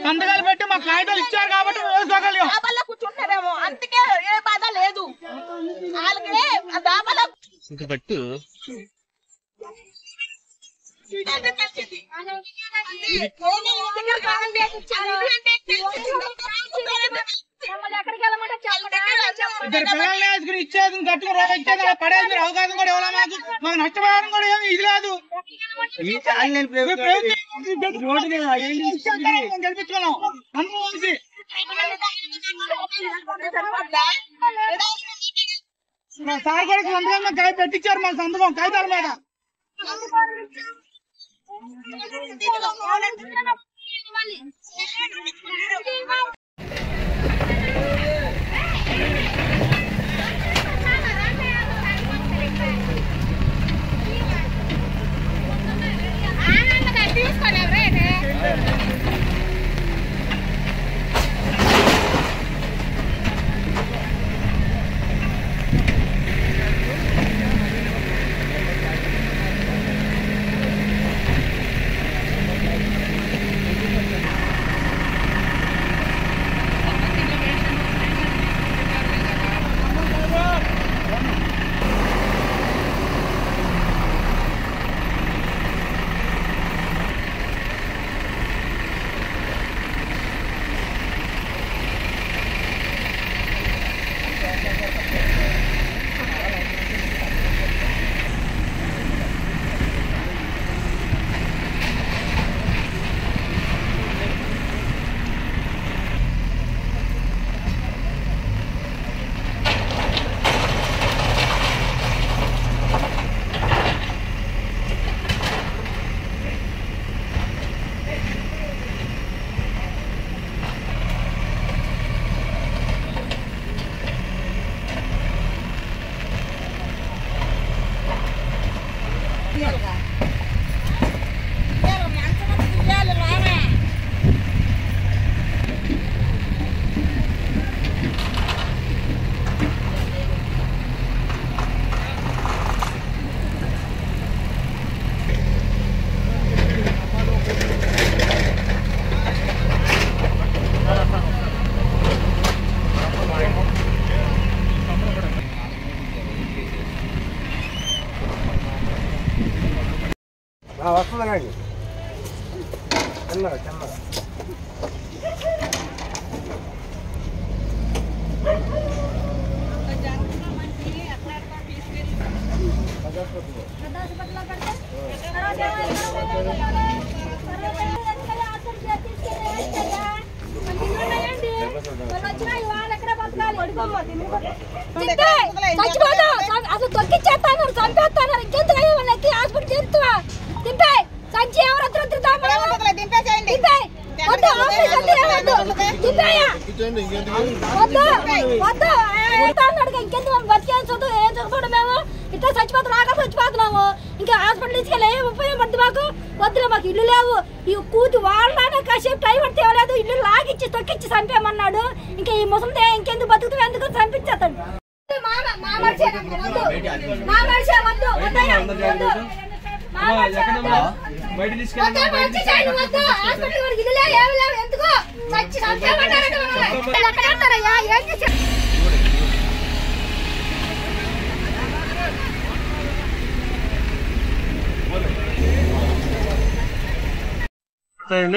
సంతకాలు పెట్టి మా కాగితాలు ఇచ్చారు కాబట్టి కూర్చుంటారేమో, అందుకే ఏ బాధ లేదు పెట్టు. పిల్లల్ని ఇచ్చేది గట్టిగా రోజు ఇచ్చేది పడేది అవకాశం కూడా ఇవ్వాలి. మాకు నష్టపడడం కూడా ఏమి ఇది లేదు. గెలిపించుకున్నాం అందరూ కలిసి. సార్ కూడా సంతకం పెట్టించారు మా సంతకం కాగితాల మీద. వస్తుందండి చిన్నగా చిన్నగా అసలు తొక్కిచ్చేస్తాను చంపేస్తాను ఇంకెందుకు అయ్యే వాళ్ళకి హాస్పిటల్ చేస్తున్నా దింపే సంచి ఎవరు దింపేసేయండి వద్దు ఇంకెందుకు బతికేస్తుంది ఏం చదువుకోవడం మేము ఇట్లా చచ్చిపోతున్నాము ఇంకా హాస్పిటల్ తీసుకెళ్ళి ఏం ఉపయోగం పడుతుంది మాకు వద్దులే మాకు ఇల్లు లేవు ఈ కూతి వాళ్ళనే కాసేపు టైం పడితే ఇవ్వలేదు ఇల్లు లాగిచ్చి తొక్కిచ్చి చంపేమన్నాడు ఇంకా ఈ ముసలితే ఇంకెందుకు బతుకుతూ ఎందుకు చంపించేస్తాడు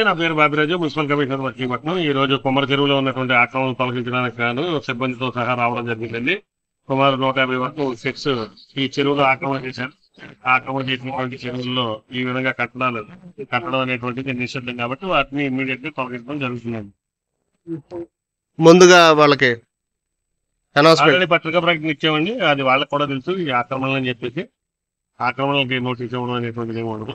నా పేరు బాబిరాజు, మున్సిపల్ కమిషనర్ మచిలీపట్నం. ఈ రోజు కొమ్మర చెరువులో ఉన్నటువంటి ఆక్రమణలు తొలగించడానికి గాను సిబ్బందితో సహా రావడం జరిగిందండి. సుమారు 150 వరకు సెట్స్ ఈ చెరువులో ఆక్రమణ చేశారు. ఆక్రమణ చేసినటువంటి చెరువుల్లో ఈ విధంగా కట్టడం అనేటువంటిది నిషిద్ధం కాబట్టి వాటిని ఇమ్మీడియట్ గా తొలగించడం జరుగుతుందండి. ముందుగా వాళ్ళకి అనౌన్స్మెంట్ ఆల్రెడీ పత్రికా ప్రకటన ఇచ్చామండి. అది వాళ్ళకి కూడా తెలుసు ఈ ఆక్రమణలు అని చెప్పేసి. ఆక్రమణలకి నోటీస్ ఇవ్వడం అనేటువంటిది ఏమి ఉండదు.